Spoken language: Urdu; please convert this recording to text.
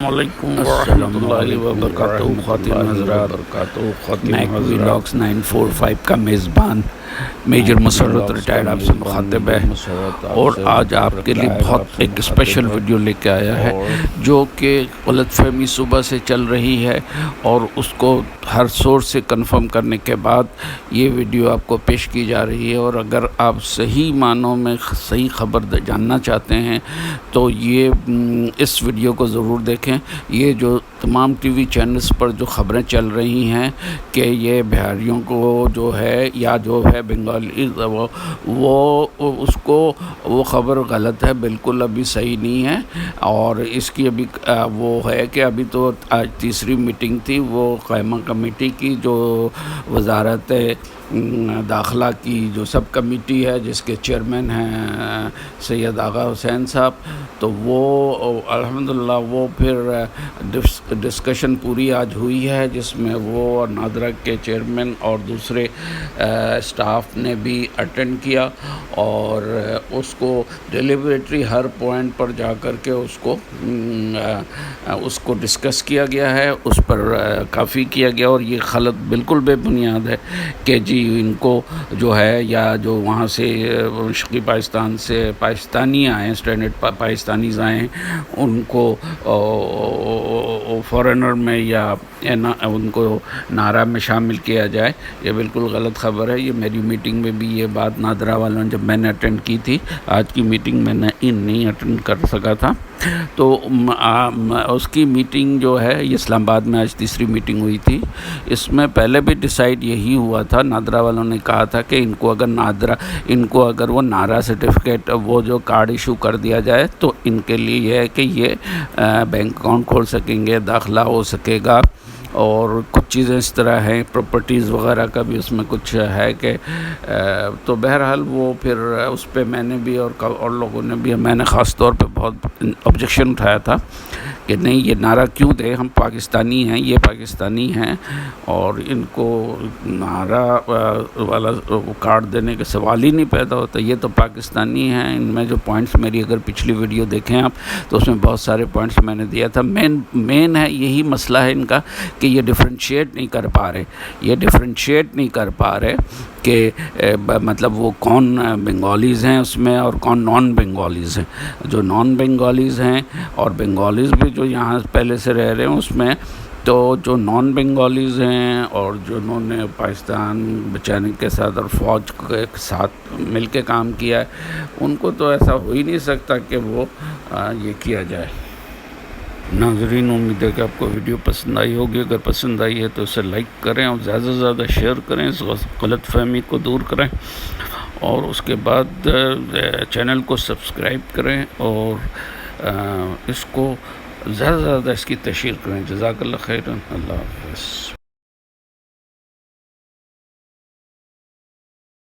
السلام علیکم ورحمۃ اللہ وبرکاتہ۔ خواتین حضرات، میک ویلاگس 945 کا میزبان میجر مسرت ریٹائرڈ آپ سے مخاطب ہے، اور آج آپ کے لیے بہت ایک اسپیشل ویڈیو لے کے آیا ہے جو کہ غلط فہمی صبح سے چل رہی ہے، اور اس کو ہر سورس سے کنفرم کرنے کے بعد یہ ویڈیو آپ کو پیش کی جا رہی ہے۔ اور اگر آپ صحیح معنوں میں صحیح خبر جاننا چاہتے ہیں تو یہ اس ویڈیو کو ضرور دیکھیں۔ یہ جو تمام ٹی وی چینلز پر جو خبریں چل رہی ہیں کہ یہ بہاریوں کو جو ہے یا جو ہے بنگالی وہ اس کو وہ خبر غلط ہے، بالکل ابھی صحیح نہیں ہے۔ اور اس کی ابھی وہ ہے کہ ابھی تو آج تیسری میٹنگ تھی وہ قائمہ کمیٹی کی، جو وزارت داخلہ کی جو سب کمیٹی ہے جس کے چیئرمین ہیں سید آغا حسین صاحب، تو وہ الحمدللہ وہ پھر ڈسکشن پوری آج ہوئی ہے، جس میں وہ اور نادرا کے چیئرمین اور دوسرے اسٹاف نے بھی اٹینڈ کیا، اور اس کو ڈیلیبریٹری ہر پوائنٹ پر جا کر کے اس کو ڈسکس کیا گیا ہے، اس پر کافی کیا گیا۔ اور یہ غلط بالکل بے بنیاد ہے کہ جی ان کو جو ہے یا جو وہاں سے شرقی پاکستان سے پاکستانی آئے ہیں، اسٹینڈرڈ پاکستانیز آئے ہیں، ان کو فورنر میں یا ان کو نعرہ میں شامل کیا جائے، یہ بالکل غلط خبر ہے۔ یہ میری میٹنگ میں بھی یہ بات نادرا والوں جب میں نے اٹینڈ کی تھی، آج کی میٹنگ میں نہیں اٹینڈ کر سکا تھا، تو اس کی میٹنگ جو ہے یہ اسلام آباد میں آج تیسری میٹنگ ہوئی تھی۔ اس میں پہلے بھی ڈیسائیڈ یہی ہوا تھا، نادرا والوں نے کہا تھا کہ ان کو اگر وہ نعرہ سرٹیفکیٹ وہ جو کارڈ ایشو کر دیا جائے تو ان کے لیے یہ ہے کہ یہ بینک اکاؤنٹ کھول سکیں گے، داخلہ ہو سکے گا، اور کچھ چیزیں اس طرح ہیں، پراپرٹیز وغیرہ کا بھی اس میں کچھ ہے کہ تو بہرحال وہ پھر اس پہ میں نے بھی اور لوگوں نے بھی، میں نے خاص طور پہ بہت آبجیکشن اٹھایا تھا کہ نہیں، یہ نعرہ کیوں دے، ہم پاکستانی ہیں، یہ پاکستانی ہیں، اور ان کو نعرہ والا کارڈ دینے کا سوال ہی نہیں پیدا ہوتا، یہ تو پاکستانی ہیں۔ ان میں جو پوائنٹس میری اگر پچھلی ویڈیو دیکھیں آپ تو اس میں بہت سارے پوائنٹس میں نے دیا تھا۔ مین ہے یہی مسئلہ ہے ان کا کہ یہ ڈفرینشیٹ نہیں کر پا رہے کہ مطلب وہ کون بنگالیز ہیں اس میں اور کون نان بنگالیز ہیں۔ جو نان بنگالیز ہیں اور بنگالیز بھی جو یہاں پہلے سے رہ رہے ہیں اس میں، تو جو نان بنگالیز ہیں اور جنہوں نے پاکستان بچانے کے ساتھ اور فوج کے ساتھ مل کے کام کیا ہے، ان کو تو ایسا ہو ہی نہیں سکتا کہ وہ یہ کیا جائے۔ ناظرین، امید ہے کہ آپ کو ویڈیو پسند آئی ہوگی۔ اگر پسند آئی ہے تو اسے لائک کریں اور زیادہ سے زیادہ شیئر کریں، اس غلط فہمی کو دور کریں، اور اس کے بعد چینل کو سبسکرائب کریں اور اس کو زیادہ سے زیادہ اس کی تشہیر کریں۔ جزاک اللہ خیرا، اللہ حافظ۔